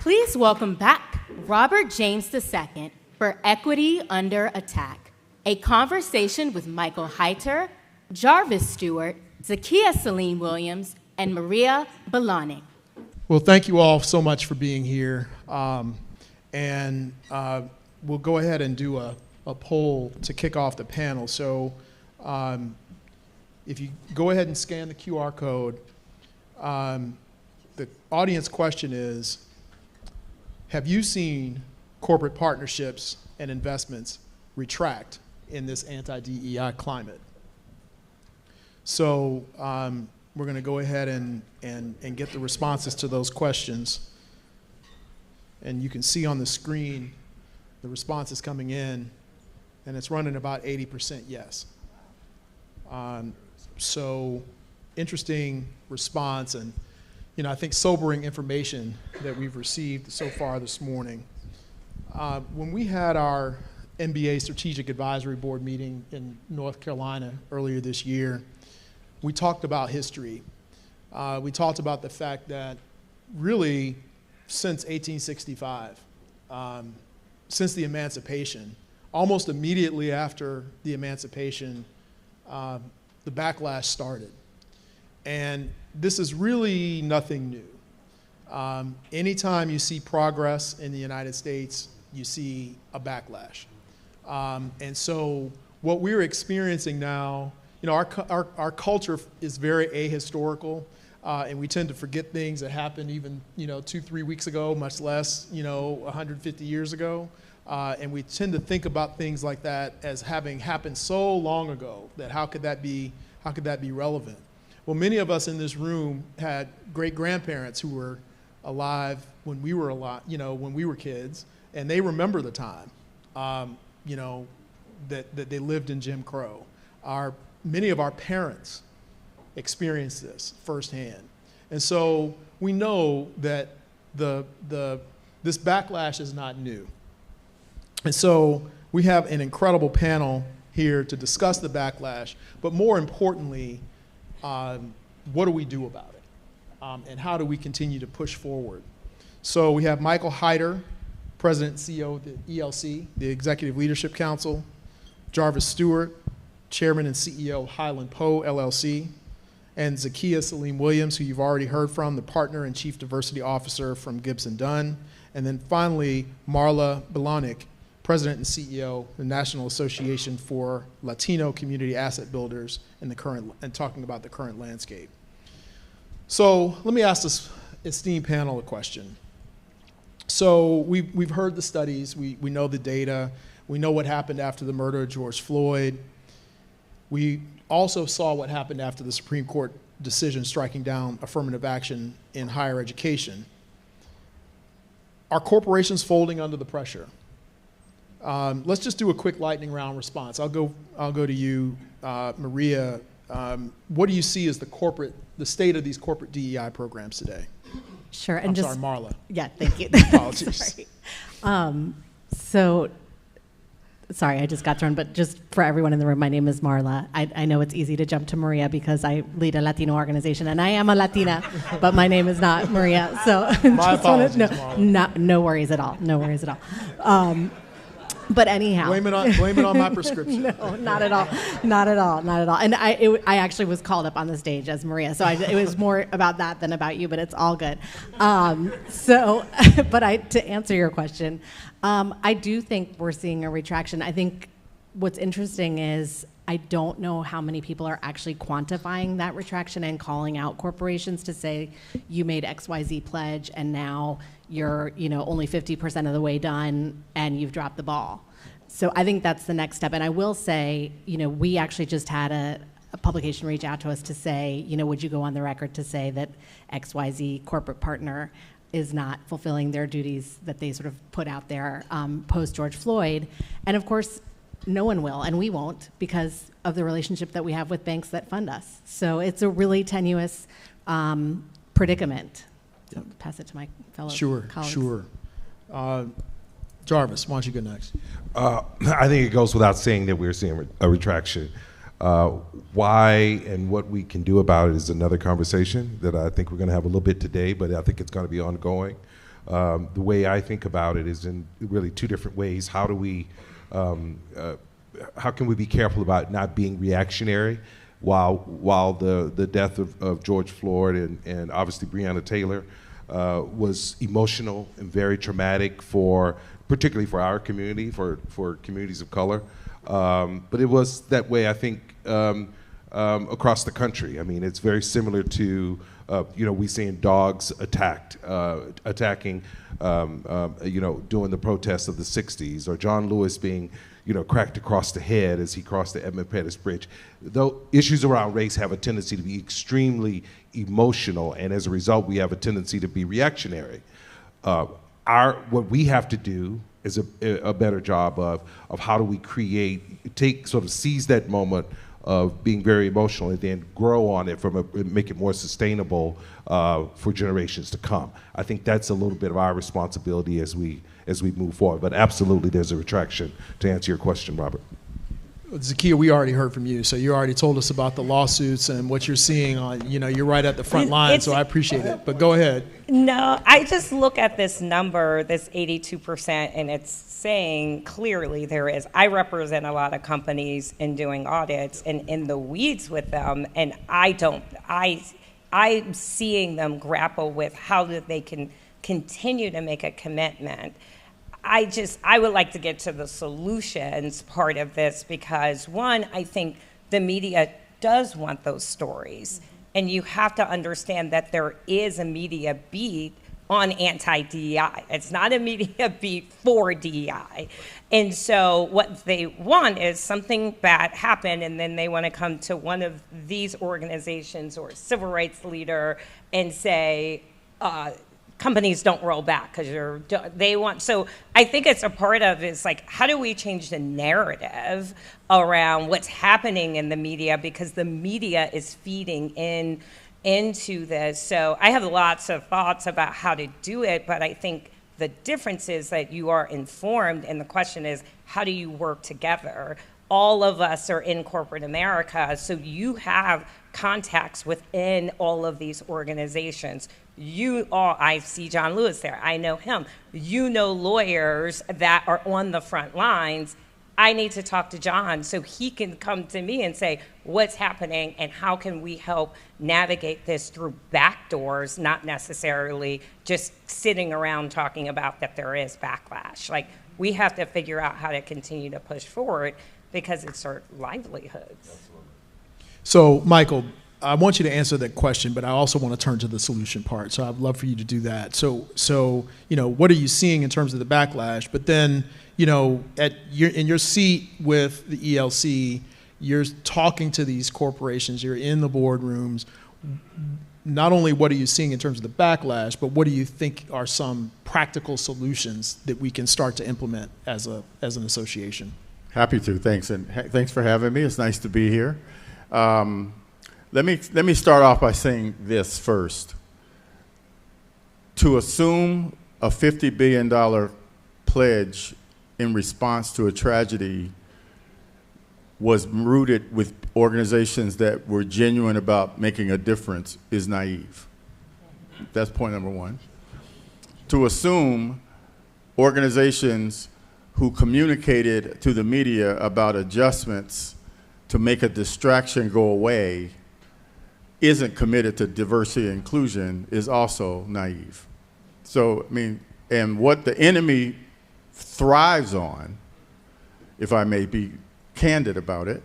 Please welcome back Robert James II for Equity Under Attack, a conversation with Michael Hyter, Jarvis Stewart, Zakiyyah Salim-Williams, and Maria Bilonick. Well, thank you all so much for being here. We'll go ahead and do a poll to kick off the panel. So if you go ahead and scan the QR code, the audience question is, have you seen corporate partnerships and investments retract in this anti-DEI climate? So we're going to go ahead and get the responses to those questions. And you can see on the screen the responses coming in, and it's running about 80% yes. So interesting response, and I think sobering information that we've received so far this morning. When we had our MBA Strategic Advisory Board meeting in North Carolina earlier this year, we talked about history. We talked about the fact that really since 1865, since the emancipation, almost immediately after the emancipation, the backlash started. And this is really nothing new. Anytime you see progress in the United States, you see a backlash. And so what we're experiencing now, our culture is very ahistorical, and we tend to forget things that happened even 2-3 weeks ago, much less 150 years ago. And we tend to think about things like that as having happened so long ago that how could that be relevant? Well, many of us in this room had great-grandparents who were alive when we were when we were kids, and they remember the time, that they lived in Jim Crow. Many of our parents experienced this firsthand, and so we know that this backlash is not new. And so we have an incredible panel here to discuss the backlash, but more importantly, what do we do about it? And how do we continue to push forward? So we have Michael Hyter, President and CEO of the ELC, the Executive Leadership Council, Jarvis Stewart, Chairman and CEO of Highland Poe LLC, and Zakiyyah Salim-Williams, who you've already heard from, the Partner and Chief Diversity Officer from Gibson Dunn, and then finally, Marla Bilonick, President and CEO of the National Association for Latino Community Asset Builders and talking about the current landscape. So let me ask this esteemed panel a question. So we've heard the studies, we know the data, we know what happened after the murder of George Floyd. We also saw what happened after the Supreme Court decision striking down affirmative action in higher education. Are corporations folding under the pressure? Let's just do a quick lightning round response. I'll go to you, Maria. What do you see as the state of these corporate DEI programs today? Sure, and sorry, Marla. Yeah, thank you. Apologies. Sorry, I just got thrown, but just for everyone in the room, my name is Marla. I know it's easy to jump to Maria because I lead a Latino organization, and I am a Latina, but my name is not Maria. So my apologies, Marla. No worries at all. No worries at all. But anyhow, blame it on my prescription. No, not at all, not at all, not at all. And I actually was called up on the stage as Maria, so it was more about that than about you. But it's all good. To answer your question, I do think we're seeing a retraction. I think what's interesting is I don't know how many people are actually quantifying that retraction and calling out corporations to say you made XYZ pledge and now you're only 50% of the way done and you've dropped the ball. So I think that's the next step. And I will say, we actually just had a publication reach out to us to say, would you go on the record to say that XYZ corporate partner is not fulfilling their duties that they sort of put out there post George Floyd. And of course, no one will, and we won't, because of the relationship that we have with banks that fund us. So it's a really tenuous predicament. So I'll pass it to my fellow colleagues. Sure. Jarvis, why don't you go next? I think it goes without saying that we're seeing a retraction. Why and what we can do about it is another conversation that I think we're going to have a little bit today, but I think it's going to be ongoing. The way I think about it is in really two different ways. How can we be careful about not being reactionary while the death of George Floyd and obviously Breonna Taylor was emotional and very traumatic particularly for our community, for communities of color. But it was that way, I think, across the country. I mean, it's very similar to, we seeing dogs attacking, during the protests of the 60s, or John Lewis being, cracked across the head as he crossed the Edmund Pettus Bridge. Though issues around race have a tendency to be extremely emotional, and as a result, we have a tendency to be reactionary. What we have to do is a better job of how do we seize that moment of being very emotional and then grow on it make it more sustainable for generations to come. I think that's a little bit of our responsibility as we move forward. But absolutely, there's a retraction to answer your question, Robert. Zakiyyah, we already heard from you, so you already told us about the lawsuits and what you're seeing on, you're right at the front line, so I appreciate it. But go ahead. No, I just look at this number, this 82%, and it's saying clearly I represent a lot of companies in doing audits and in the weeds with them, and I'm seeing them grapple with how they can continue to make a commitment. I would like to get to the solutions part of this because, one, I think the media does want those stories. And you have to understand that there is a media beat on anti-DEI. It's not a media beat for DEI. And so what they want is something bad happened, and then they want to come to one of these organizations or a civil rights leader and say, companies don't roll back because they want. So I think it's a part of is like, how do we change the narrative around what's happening in the media, because the media is feeding into this. So I have lots of thoughts about how to do it, but I think the difference is that you are informed, and the question is, how do you work together? All of us are in corporate America, so you have contacts within all of these organizations. I see John Lewis there, I know him. You know lawyers that are on the front lines. I need to talk to John so he can come to me and say, what's happening and how can we help navigate this through back doors, not necessarily just sitting around talking about that there is backlash. Like, we have to figure out how to continue to push forward because it's our livelihoods. So, Michael, I want you to answer that question, but I also want to turn to the solution part. So I'd love for you to do that. So what are you seeing in terms of the backlash? But then, in your seat with the ELC, you're talking to these corporations, you're in the boardrooms. Not only what are you seeing in terms of the backlash, but what do you think are some practical solutions that we can start to implement as an association? Happy to, thanks. And thanks for having me. It's nice to be here. Let me start off by saying this first. To assume a $50 billion pledge in response to a tragedy was rooted with organizations that were genuine about making a difference is naive. That's point number one. To assume organizations who communicated to the media about adjustments to make a distraction go away isn't committed to diversity and inclusion is also naive. So, and what the enemy thrives on, if I may be candid about it,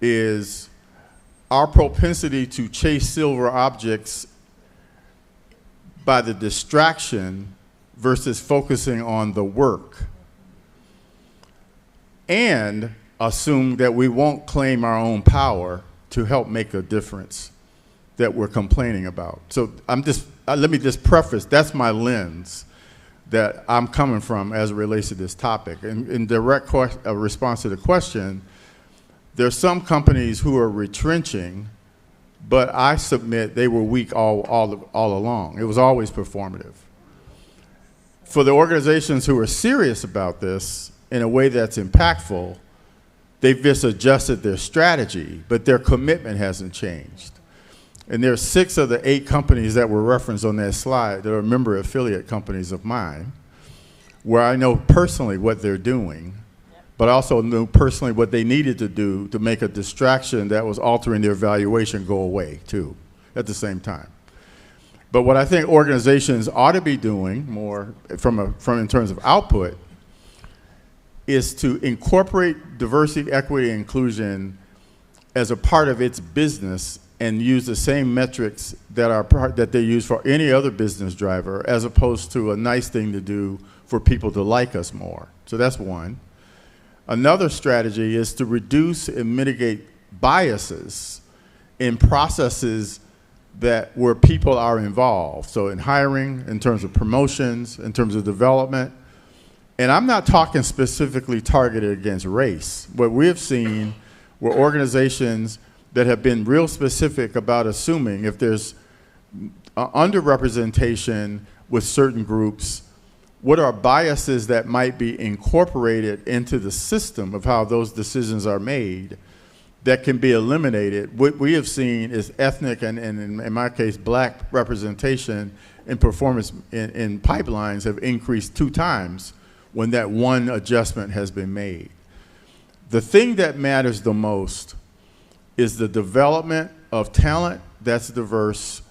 is our propensity to chase silver objects by the distraction versus focusing on the work, and assume that we won't claim our own power to help make a difference that we're complaining about. So let me just preface, that's my lens that I'm coming from as it relates to this topic. And in direct response to the question, there's some companies who are retrenching, but I submit they were weak all along. It was always performative. For the organizations who are serious about this in a way that's impactful, they've just adjusted their strategy, but their commitment hasn't changed. And there are 6 of the 8 companies that were referenced on that slide that are member affiliate companies of mine, where I know personally what they're doing, but I also knew personally what they needed to do to make a distraction that was altering their valuation go away too, at the same time. But what I think organizations ought to be doing more from in terms of output is to incorporate diversity, equity, and inclusion as a part of its business and use the same metrics that they use for any other business driver, as opposed to a nice thing to do for people to like us more. So that's one. Another strategy is to reduce and mitigate biases in processes where people are involved. So in hiring, in terms of promotions, in terms of development. And I'm not talking specifically targeted against race. What we have seen were organizations that have been real specific about assuming if there's underrepresentation with certain groups, what are biases that might be incorporated into the system of how those decisions are made that can be eliminated. What we have seen is ethnic and in my case, black representation in performance in pipelines have increased 2 times when that one adjustment has been made. The thing that matters the most is the development of talent that's diverse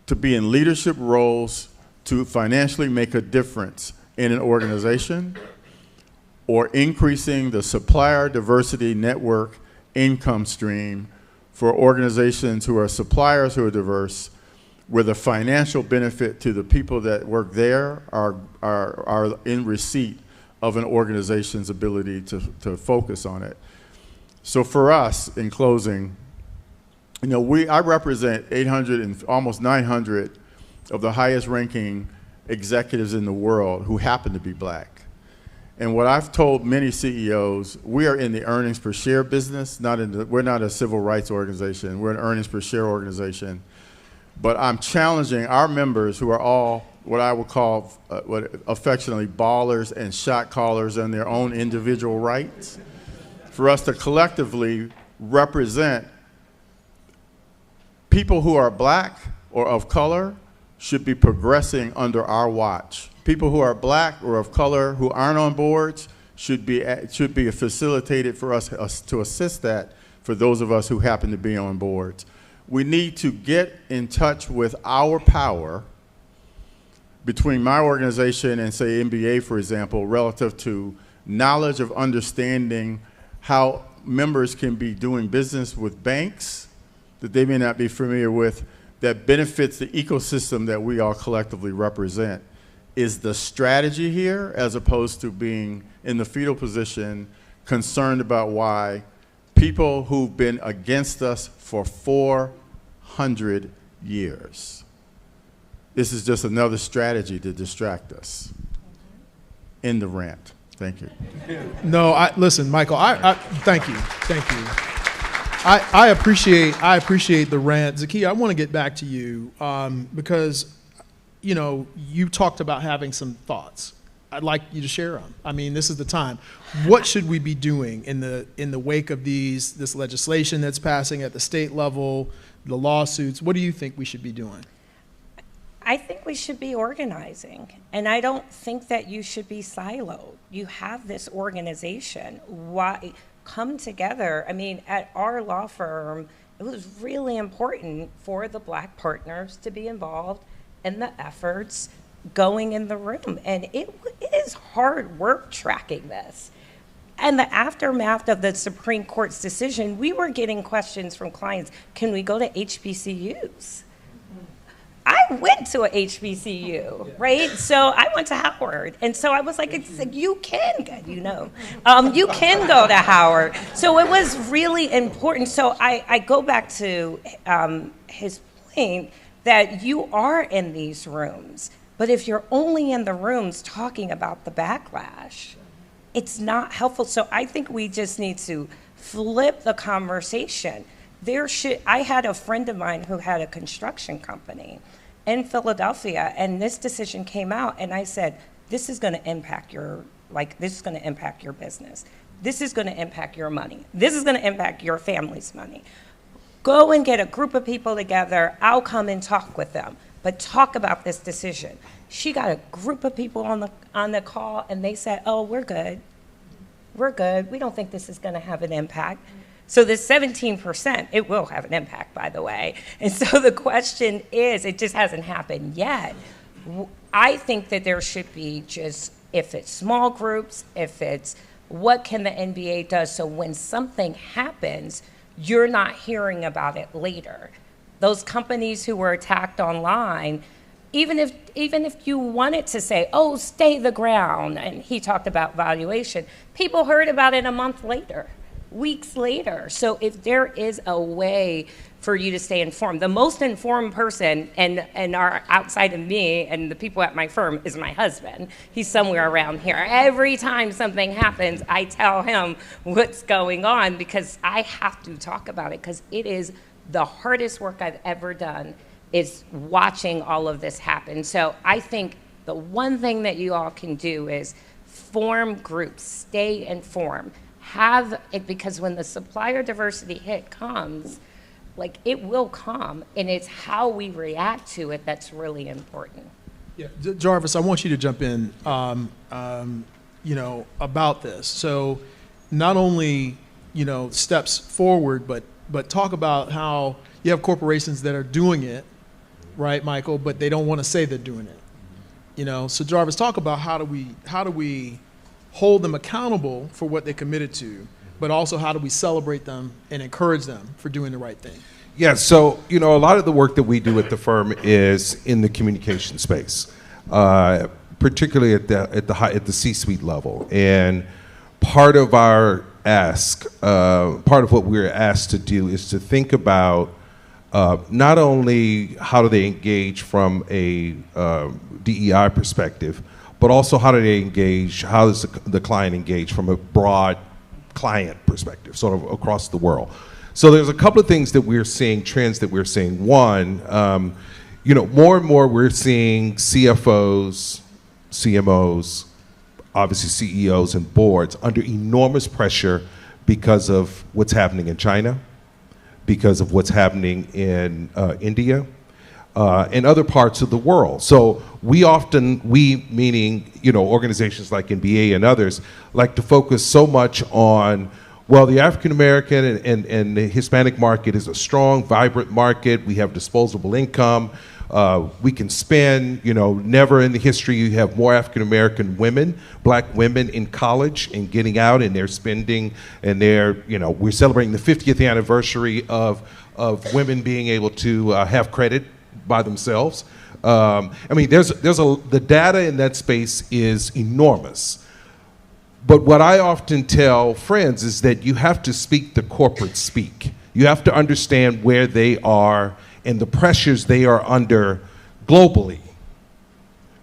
to be in leadership roles to financially make a difference in an organization, or increasing the supplier diversity network income stream for organizations who are suppliers who are diverse, where the financial benefit to the people that work there are in receipt of an organization's ability to focus on it. So for us, in closing, I represent 800 and almost 900 of the highest ranking executives in the world who happen to be black. And what I've told many CEOs, we are in the earnings per share business, we're not a civil rights organization, we're an earnings per share organization. But I'm challenging our members, who are all what I would call affectionately ballers and shot callers in their own individual rights, for us to collectively represent people who are black or of color should be progressing under our watch. People who are black or of color who aren't on boards should be facilitated for us to assist that for those of us who happen to be on boards. We need to get in touch with our power between my organization and, say, MBA, for example, relative to knowledge of understanding how members can be doing business with banks that they may not be familiar with that benefits the ecosystem that we all collectively represent. Is the strategy here, as opposed to being in the fetal position, concerned about why people who've been against us for 400 years. This is just another strategy to distract us. End the rant. Thank you. No, listen, Michael, thank you. I appreciate the rant. Zakiyyah, I want to get back to you because, you talked about having some thoughts. I'd like you to share them. I mean, this is the time. What should we be doing in the wake of this legislation that's passing at the state level, the lawsuits? What do you think we should be doing? I think we should be organizing, and I don't think that you should be siloed. You have this organization. Why come together? I mean, at our law firm, it was really important for the black partners to be involved in the efforts going in the room, and it is hard work tracking this. And the aftermath of the Supreme Court's decision, we were getting questions from clients, can we go to HBCUs? I went to a HBCU, right? So I went to Howard. And so I was like, you can go to Howard. So it was really important. So I go back to his point that you are in these rooms, but if you're only in the rooms talking about the backlash, it's not helpful. So I think we just need to flip the conversation. I had a friend of mine who had a construction company in Philadelphia, and this decision came out, and I said, this is going to impact your business. This is going to impact your money. This is going to impact your family's money. Go and get a group of people together. I'll come and talk with them, but talk about this decision. She got a group of people on the call, and they said, oh, we're good. We're good. We don't think this is going to have an impact. So this 17%, it will have an impact, by the way. And so the question is, it just hasn't happened yet. I think that there should be just, if it's small groups, if it's what can the NBA do, so when something happens, you're not hearing about it later. Those companies who were attacked online, even if you wanted to say, oh, stay the ground, and he talked about valuation, people heard about it a month later, weeks later. So if there is a way for you to stay informed, the most informed person and are outside of me and the people at my firm is my husband. He's somewhere around here. Every time something happens, I tell him what's going on because I have to talk about it because it is the hardest work I've ever done is watching all of this happen. So I think the one thing that you all can do is form groups, stay informed, have it, because when the supplier diversity hit comes, like it will come, and it's how we react to it that's really important. Yeah, Jarvis, I want you to jump in, about this. So not only, steps forward, but talk about how you have corporations that are doing it, right, Michael, but they don't want to say they're doing it. So Jarvis, talk about how do we hold them accountable for what they committed to, but also how do we celebrate them and encourage them for doing the right thing? Yeah, so a lot of the work that we do at the firm is in the communication space, particularly at the C-suite level. And part of our ask, part of what we're asked to do is to think about not only how do they engage from a DEI perspective, but also how do they engage, how does the client engage from a broad client perspective, sort of across the world. So there's a couple of things that we're seeing, trends that we're seeing. One, more and more we're seeing CFOs, CMOs, obviously CEOs and boards under enormous pressure because of what's happening in China, because of what's happening in India, and other parts of the world. So we meaning, organizations like NBA and others, like to focus so much on, well, the African American and the Hispanic market is a strong, vibrant market. We have disposable income. We can spend, never in the history you have more African American women, black women in college and getting out, and they're spending, and we're celebrating the 50th anniversary of women being able to have credit by themselves. The data in that space is enormous. But what I often tell friends is that you have to speak the corporate speak. You have to understand where they are and the pressures they are under globally,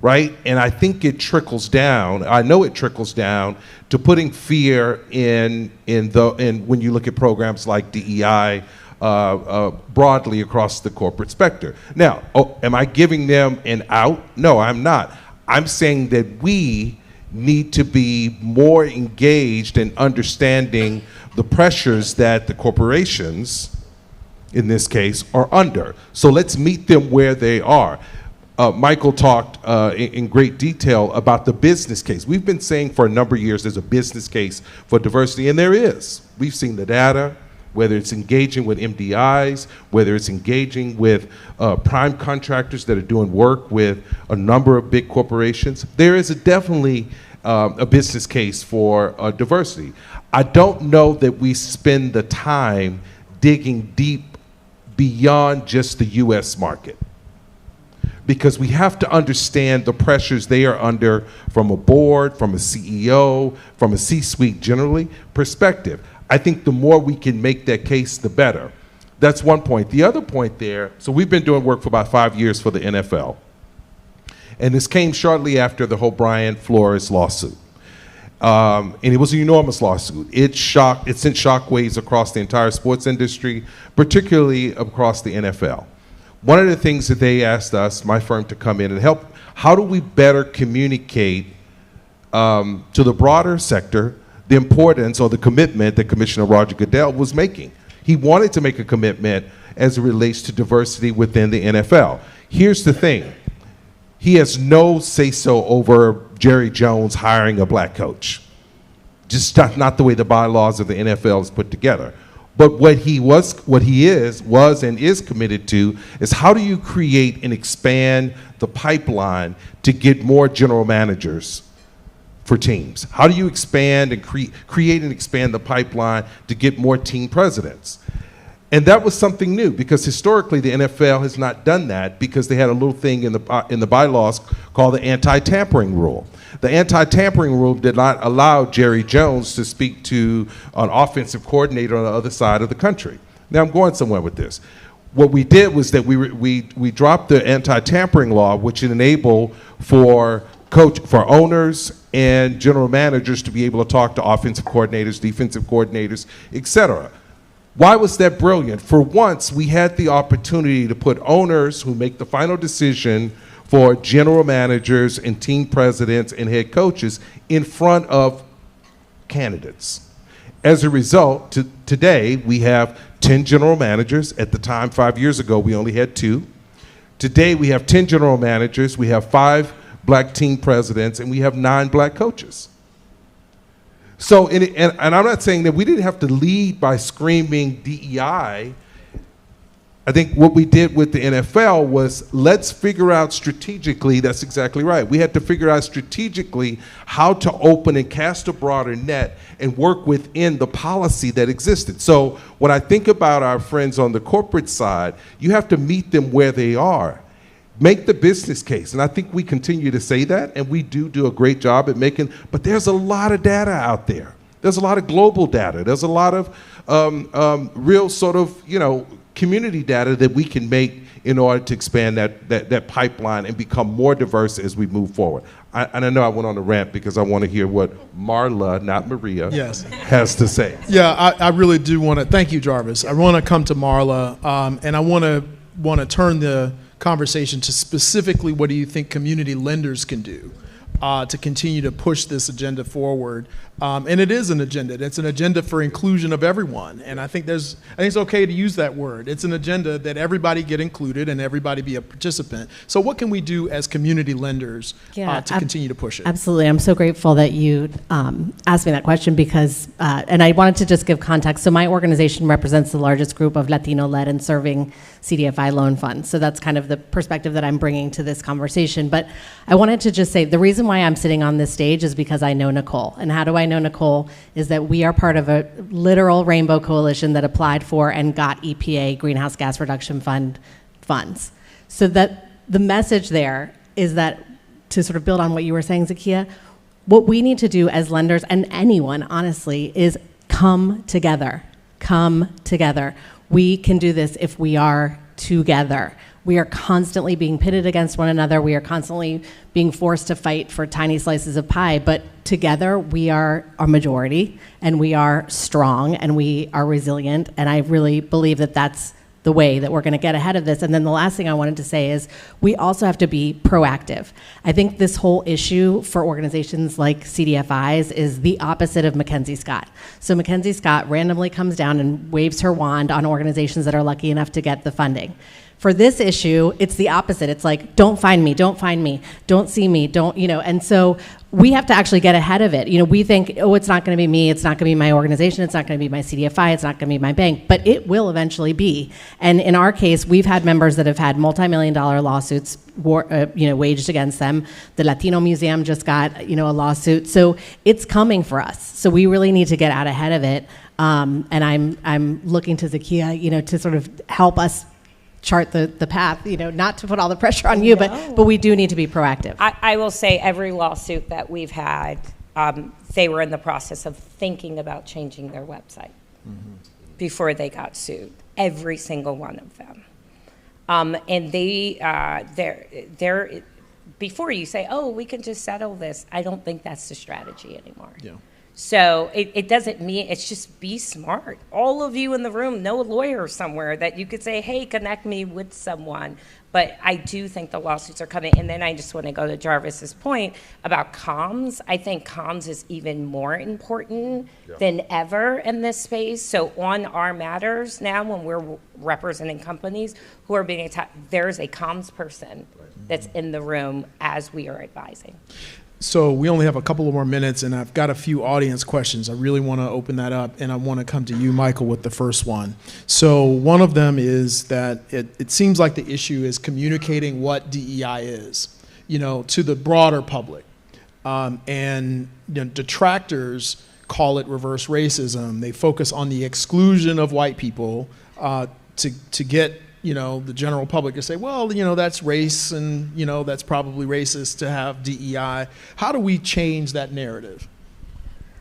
right? And I think it trickles down. I know it trickles down to putting fear in when you look at programs like DEI broadly across the corporate sector. Now, am I giving them an out? No, I'm not. I'm saying that we need to be more engaged in understanding the pressures that the corporations, in this case, are under. So let's meet them where they are. Michael talked in great detail about the business case. We've been saying for a number of years there's a business case for diversity, and there is. We've seen the data, whether it's engaging with MDIs, whether it's engaging with prime contractors that are doing work with a number of big corporations. There is definitely a business case for diversity. I don't know that we spend the time digging deep beyond just the US market, because we have to understand the pressures they are under from a board, from a CEO, from a C-suite generally perspective. I think the more we can make that case, the better. That's one point. The other point there, so we've been doing work for about 5 years for the NFL. And this came shortly after the whole Brian Flores lawsuit. And it was an enormous lawsuit. It sent shockwaves across the entire sports industry, particularly across the NFL. One of the things that they asked us, my firm, to come in and help, how do we better communicate to the broader sector the importance or the commitment that Commissioner Roger Goodell was making? He wanted to make a commitment as it relates to diversity within the NFL. Here's the thing. He has no say-so over Jerry Jones hiring a black coach. Just not the way the bylaws of the NFL is put together. But what he was and is committed to is how do you create and expand the pipeline to get more general managers for teams? How do you expand and create and expand the pipeline to get more team presidents? And that was something new because historically the NFL has not done that because they had a little thing in the bylaws called the anti-tampering rule. The anti-tampering rule did not allow Jerry Jones to speak to an offensive coordinator on the other side of the country. Now I'm going somewhere with this. What we did was that we dropped the anti-tampering law, which enabled for owners and general managers to be able to talk to offensive coordinators, defensive coordinators, etc. Why was that brilliant? For once, we had the opportunity to put owners who make the final decision for general managers and team presidents and head coaches in front of candidates. As a result, today we have 10 general managers. At the time, 5 years ago, we only had 2. Today we have 10 general managers, we have 5 black team presidents, and we have 9 black coaches. So, and I'm not saying that we didn't have to lead by screaming DEI. I think what we did with the NFL was let's figure out strategically, that's exactly right. We had to figure out strategically how to open and cast a broader net and work within the policy that existed. So when I think about our friends on the corporate side, you have to meet them where they are. Make the business case, and I think we continue to say that, and we do a great job at making, but there's a lot of data out there. There's a lot of global data. There's a lot of real sort of, community data that we can make in order to expand that pipeline and become more diverse as we move forward. And I know I went on a rant because I want to hear what Marla, not Maria, has to say. Yeah, I really do want to, thank you, Jarvis. I want to come to Marla, and I want to turn the conversation to specifically what do you think community lenders can do to continue to push this agenda forward. And it is an agenda. It's an agenda for inclusion of everyone. And I think it's okay to use that word. It's an agenda that everybody get included and everybody be a participant. So what can we do as community lenders to continue to push it? Absolutely. I'm so grateful that you asked me that question because, and I wanted to just give context. So my organization represents the largest group of Latino-led and serving CDFI loan funds. So that's kind of the perspective that I'm bringing to this conversation. But I wanted to just say the reason why I'm sitting on this stage is because I know Nicole. And how do I know Nicole? Is that we are part of a literal rainbow coalition that applied for and got EPA Greenhouse Gas Reduction Fund funds. So that the message there is that, to sort of build on what you were saying, Zakiyyah, what we need to do as lenders, and anyone, honestly, is come together. Come together. We can do this if we are together. We are constantly being pitted against one another. We are constantly being forced to fight for tiny slices of pie. But together, we are a majority, and we are strong, and we are resilient. And I really believe that that's the way that we're going to get ahead of this. And then the last thing I wanted to say is we also have to be proactive. I think this whole issue for organizations like CDFIs is the opposite of Mackenzie Scott. So Mackenzie Scott randomly comes down and waves her wand on organizations that are lucky enough to get the funding. For this issue, it's the opposite. It's like, don't find me, don't see me, and so we have to actually get ahead of it. We think, oh, it's not going to be me, it's not going to be my organization, it's not going to be my CDFI, it's not going to be my bank, but it will eventually be. And in our case, we've had members that have had multi-million-dollar lawsuits waged against them. The Latino Museum just got, a lawsuit. So it's coming for us. So we really need to get out ahead of it. And I'm looking to Zakiyyah, to sort of help us chart the path, not to put all the pressure on you, but we do need to be proactive. I will say every lawsuit that we've had, they were in the process of thinking about changing their website before they got sued. Every single one of them. And they're before you say, oh, we can just settle this, I don't think that's the strategy anymore. Yeah. So it doesn't mean, it's just be smart. All of you in the room know a lawyer somewhere that you could say, hey, connect me with someone. But I do think the lawsuits are coming. And then I just want to go to Jarvis's point about comms. I think comms is even more important than ever in this space. So on our matters now, when we're representing companies who are being attacked, there's a comms person that's in the room as we are advising. So we only have a couple of more minutes, and I've got a few audience questions. I really want to open that up, and I want to come to you, Michael, with the first one. So one of them is that it seems like the issue is communicating what DEI is, to the broader public. And detractors call it reverse racism. They focus on the exclusion of white people to get the general public to say, well, that's race and, that's probably racist to have DEI. How do we change that narrative?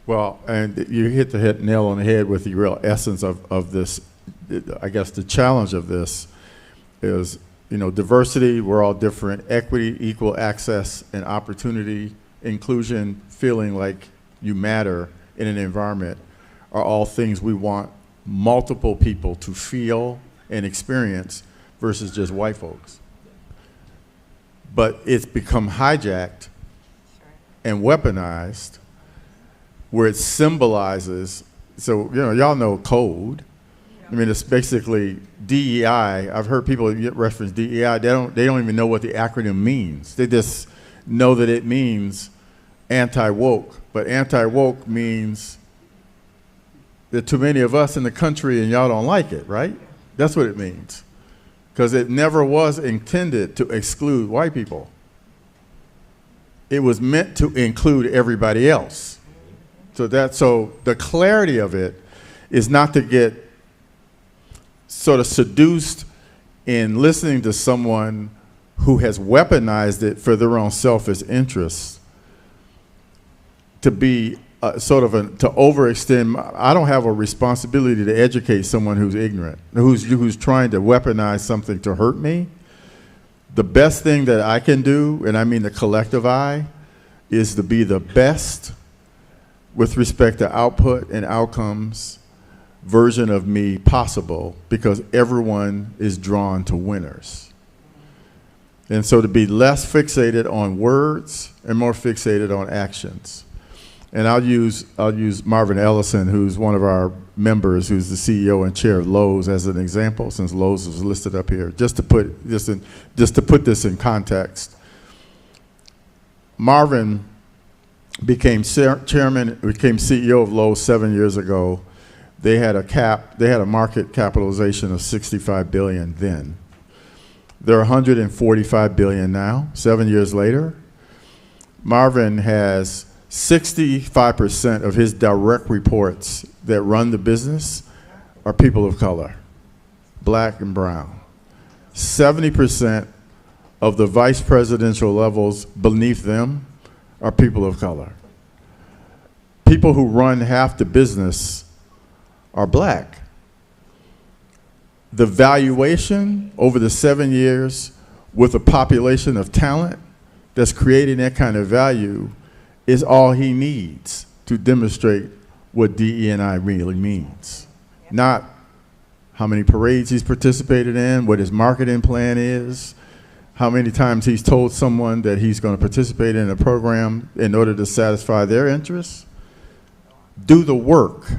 Well, and you hit the nail on the head with the real essence of this. I guess the challenge of this is, diversity, we're all different, equity, equal access and opportunity, inclusion, feeling like you matter in an environment are all things we want multiple people to feel and experience versus just white folks. But it's become hijacked and weaponized where it symbolizes, so y'all know code. I mean, it's basically DEI. I've heard people reference DEI. They don't even know what the acronym means. They just know that it means anti-woke. But anti-woke means that too many of us in the country and y'all don't like it, right? That's what it means. Because it never was intended to exclude white people. It was meant to include everybody else. So the clarity of it is not to get sort of seduced in listening to someone who has weaponized it for their own selfish interests, to be to overextend. I don't have a responsibility to educate someone who's ignorant, who's trying to weaponize something to hurt me. The best thing that I can do, and I mean the collective I, is to be the best with respect to output and outcomes version of me possible, because everyone is drawn to winners. And so to be less fixated on words and more fixated on actions. And I'll use Marvin Ellison, who's one of our members, who's the CEO and chair of Lowe's, as an example, since Lowe's was listed up here, just to put this in context. Marvin became CEO of Lowe's 7 years ago. They had a market capitalization of $65 billion then. They're $145 billion now, 7 years later. Marvin has 65% of his direct reports that run the business are people of color, black and brown. 70% of the vice presidential levels beneath them are people of color. People who run half the business are black. The valuation over the 7 years with a population of talent that's creating that kind of value is all he needs to demonstrate what DE&I really means. Not how many parades he's participated in, what his marketing plan is, how many times he's told someone that he's going to participate in a program in order to satisfy their interests. Do the work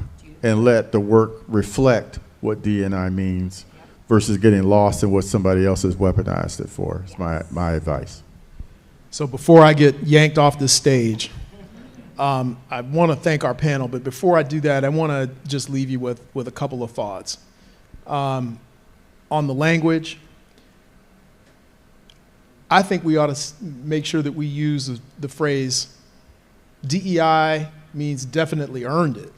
and let the work reflect what DE&I means versus getting lost in what somebody else has weaponized it for, is my advice. So before I get yanked off the stage, I want to thank our panel, but before I do that, I want to just leave you with a couple of thoughts. On the language, I think we ought to make sure that we use the phrase, DEI means definitely earned it.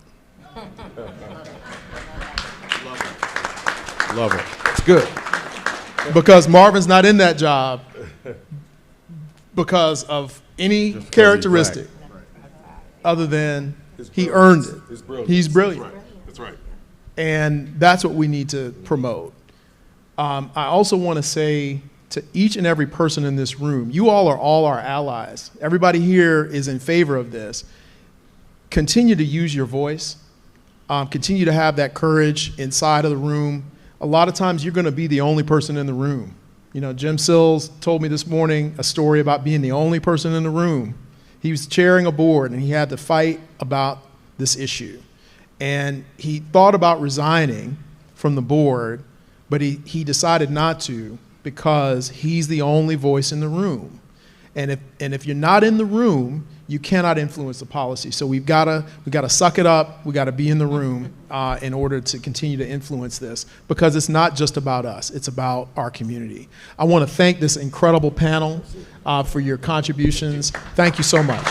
Love it. It's good. Because Marvin's not in that job because of any characteristic other than he earned it. He's brilliant. That's right. And that's what we need to promote. I also want to say to each and every person in this room, you all are all our allies. Everybody here is in favor of this. continue to use your voice. Continue to have that courage inside of the room. A lot of times you're going to be the only person in the room. You know, Jim Sills told me this morning a story about being the only person in the room. He was chairing a board and he had to fight about this issue. And he thought about resigning from the board, but he decided not to because he's the only voice in the room. And if you're not in the room, you cannot influence the policy. So we've got to suck it up. We got to be in the room in order to continue to influence this, because it's not just about us. It's about our community. I want to thank this incredible panel for your contributions. Thank you so much.